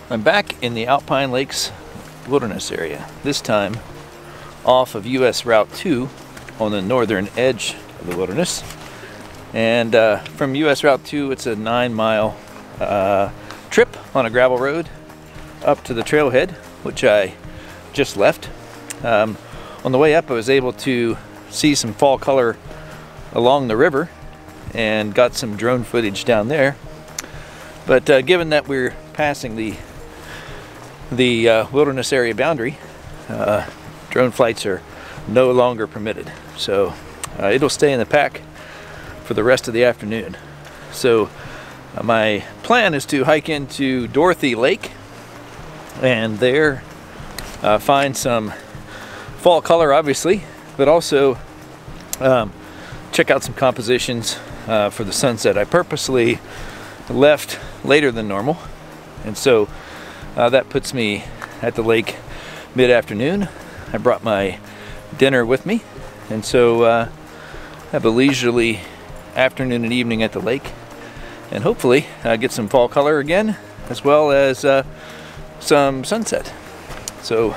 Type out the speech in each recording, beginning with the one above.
I'm back in the Alpine Lakes Wilderness Area, this time off of US Route 2 on the northern edge of the wilderness. And from US Route 2, it's a 9-mile trip on a gravel road up to the trailhead, which I just left. On the way up, I was able to see some fall color along the river and got some drone footage down there. But given that we're passing the wilderness area boundary, drone flights are no longer permitted. So it'll stay in the pack for the rest of the afternoon. So my plan is to hike into Dorothy Lake and there find some fall color, obviously, but also check out some compositions for the sunset. I purposely left later than normal, and so that puts me at the lake mid-afternoon. I brought my dinner with me, and so have a leisurely afternoon and evening at the lake, and hopefully get some fall color again, as well as some sunset. So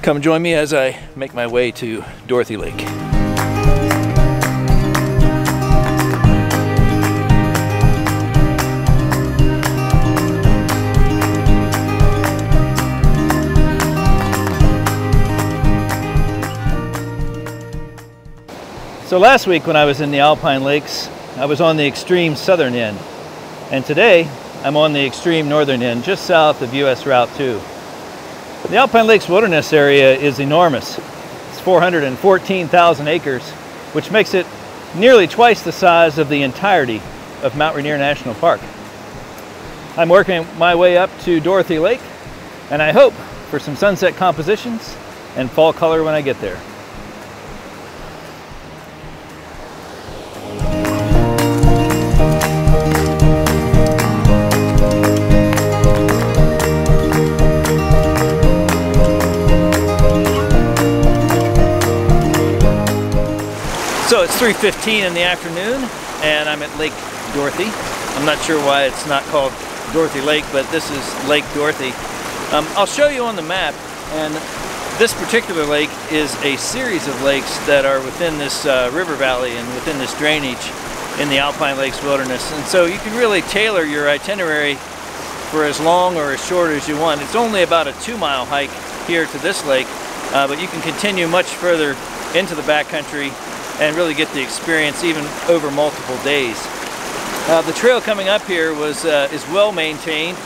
come join me as I make my way to Dorothy Lake. So last week when I was in the Alpine Lakes, I was on the extreme southern end, and today I'm on the extreme northern end, just south of US Route 2. The Alpine Lakes Wilderness Area is enormous. It's 414,000 acres, which makes it nearly twice the size of the entirety of Mount Rainier National Park. I'm working my way up to Dorothy Lake, and I hope for some sunset compositions and fall color when I get there. So it's 3:15 in the afternoon, and I'm at Lake Dorothy. I'm not sure why it's not called Dorothy Lake, but this is Lake Dorothy. I'll show you on the map, and this particular lake is a series of lakes that are within this river valley and within this drainage in the Alpine Lakes Wilderness. And so you can really tailor your itinerary for as long or as short as you want. It's only about a 2-mile hike here to this lake, but you can continue much further into the backcountry and really get the experience even over multiple days. The trail coming up here is well maintained.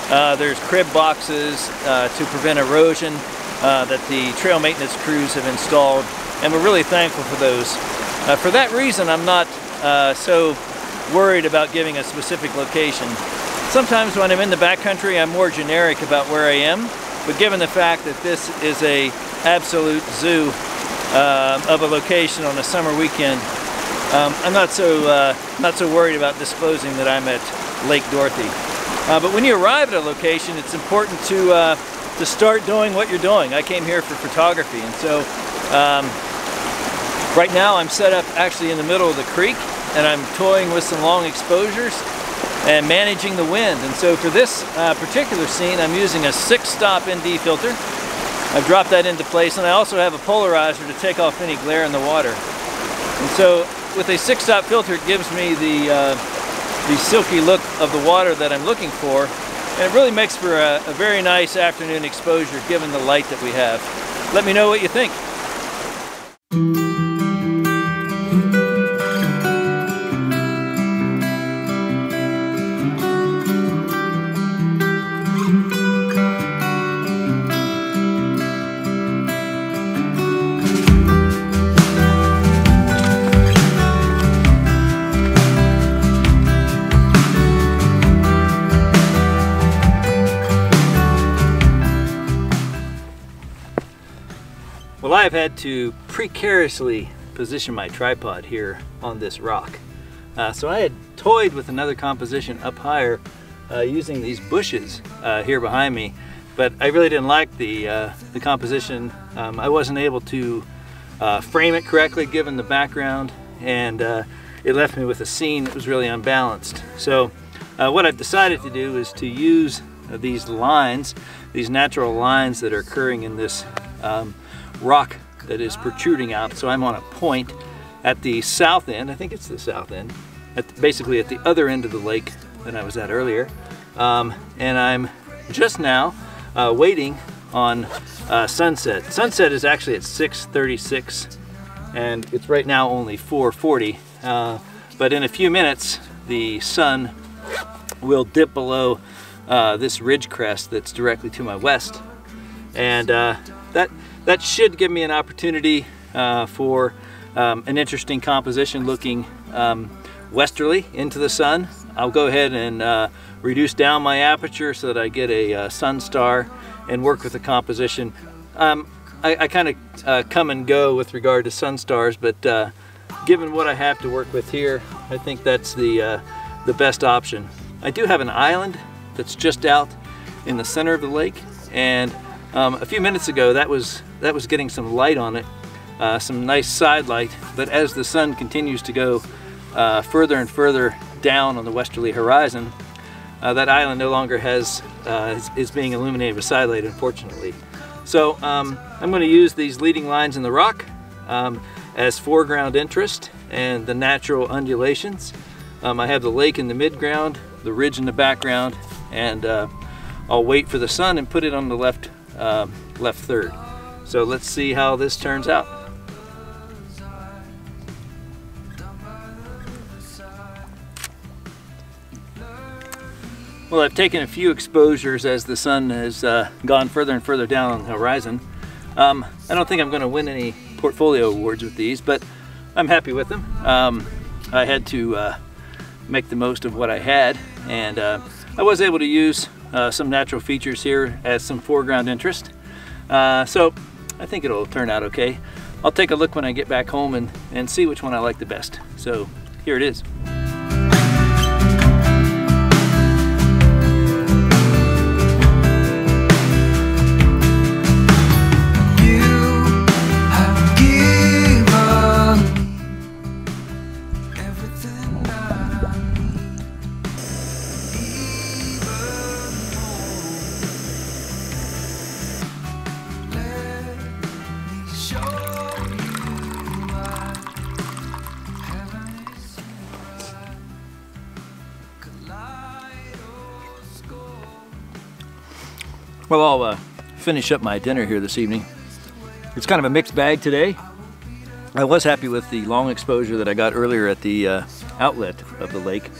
There's crib boxes to prevent erosion that the trail maintenance crews have installed, and we're really thankful for those. For that reason, I'm not so worried about giving a specific location. Sometimes when I'm in the backcountry, I'm more generic about where I am, but given the fact that this is an absolute zoo of a location on a summer weekend, I'm not so worried about disclosing that I'm at Lake Dorothy. But when you arrive at a location, it's important to start doing what you're doing. I came here for photography, and so right now I'm set up actually in the middle of the creek, and I'm toying with some long exposures and managing the wind. And so for this particular scene, I'm using a 6-stop ND filter. I've dropped that into place, and I also have a polarizer to take off any glare in the water. And so with a 6-stop filter, it gives me the silky look of the water that I'm looking for, and it really makes for a very nice afternoon exposure given the light that we have. Let me know what you think. I've had to precariously position my tripod here on this rock. So I had toyed with another composition up higher using these bushes here behind me, but I really didn't like the composition. I wasn't able to frame it correctly given the background, and it left me with a scene that was really unbalanced. So what I've decided to do is to use these lines, these natural lines that are occurring in this rock that is protruding out. So I'm on a point at the south end, I think it's the south end, basically at the other end of the lake than I was at earlier. And I'm just now waiting on sunset. Sunset is actually at 6:36, and it's right now only 4:40. But in a few minutes, the sun will dip below this ridge crest that's directly to my west, and that should give me an opportunity for an interesting composition looking westerly into the sun. I'll go ahead and reduce down my aperture so that I get a sun star and work with the composition. I kind of come and go with regard to sun stars, but given what I have to work with here, I think that's the best option. I do have an island that's just out in the center of the lake, and a few minutes ago that was getting some light on it, some nice side light, but as the sun continues to go further and further down on the westerly horizon, that island no longer is being illuminated with side light, unfortunately. So I'm going to use these leading lines in the rock as foreground interest and the natural undulations. I have the lake in the midground, the ridge in the background, and I'll wait for the sun and put it on the left third. So let's see how this turns out. Well, I've taken a few exposures as the sun has gone further and further down on the horizon. I don't think I'm going to win any portfolio awards with these, but I'm happy with them. I had to make the most of what I had, and I was able to use some natural features here as some foreground interest. So I think it'll turn out okay. I'll take a look when I get back home and see which one I like the best. So here it is. Well, I'll finish up my dinner here this evening. It's kind of a mixed bag today. I was happy with the long exposure that I got earlier at the outlet of the lake.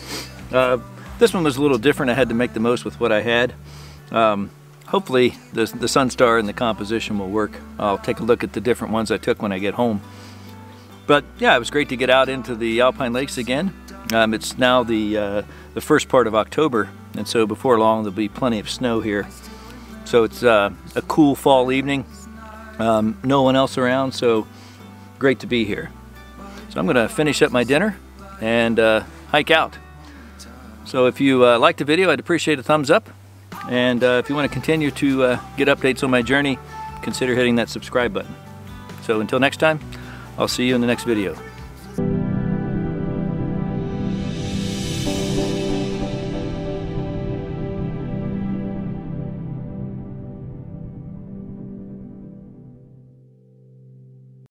This one was a little different. I had to make the most with what I had. Hopefully the sun star and the composition will work. I'll take a look at the different ones I took when I get home. But yeah, it was great to get out into the Alpine Lakes again. It's now the first part of October, and so before long there'll be plenty of snow here. So it's a cool fall evening, no one else around, so great to be here. So I'm going to finish up my dinner and hike out. So if you liked the video, I'd appreciate a thumbs up, and if you want to continue to get updates on my journey, consider hitting that subscribe button. So until next time, I'll see you in the next video.